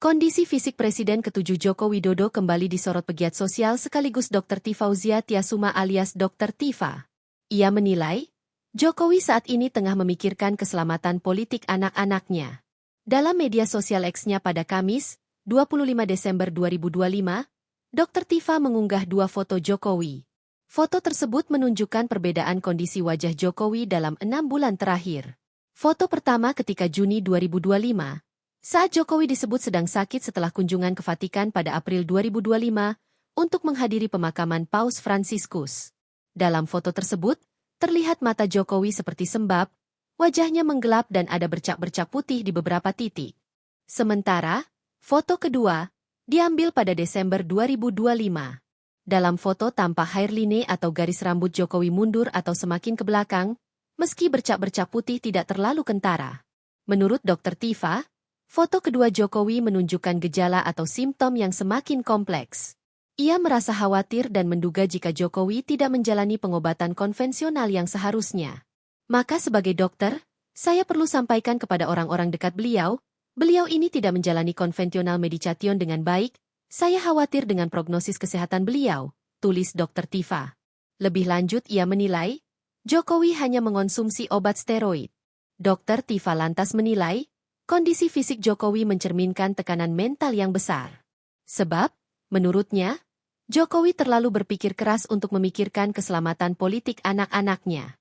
Kondisi fisik Presiden ke-7 Joko Widodo kembali disorot pegiat sosial sekaligus Dr. Tifauzia Tiasuma alias Dr. Tifa. Ia menilai, Jokowi saat ini tengah memikirkan keselamatan politik anak-anaknya. Dalam media sosial X-nya pada Kamis, 25 Desember 2025, Dr. Tifa mengunggah dua foto Jokowi. Foto tersebut menunjukkan perbedaan kondisi wajah Jokowi dalam 6 bulan terakhir. Foto pertama ketika Juni 2025, saat Jokowi disebut sedang sakit setelah kunjungan ke Vatikan pada April 2025 untuk menghadiri pemakaman Paus Fransiskus. Dalam foto tersebut, terlihat mata Jokowi seperti sembab, wajahnya menggelap dan ada bercak-bercak putih di beberapa titik. Sementara, foto kedua diambil pada Desember 2025. Dalam foto tampak hairline atau garis rambut Jokowi mundur atau semakin ke belakang, meski bercak-bercak putih tidak terlalu kentara. Menurut Dr. Tifa, foto kedua Jokowi menunjukkan gejala atau simptom yang semakin kompleks. Ia merasa khawatir dan menduga jika Jokowi tidak menjalani pengobatan konvensional yang seharusnya. Maka sebagai dokter, saya perlu sampaikan kepada orang-orang dekat beliau ini tidak menjalani konvensional medication dengan baik, saya khawatir dengan prognosis kesehatan beliau, tulis Dr. Tifa. Lebih lanjut ia menilai, Jokowi hanya mengonsumsi obat steroid. Dr. Tifa lantas menilai, kondisi fisik Jokowi mencerminkan tekanan mental yang besar. Sebab, menurutnya, Jokowi terlalu berpikir keras untuk memikirkan keselamatan politik anak-anaknya.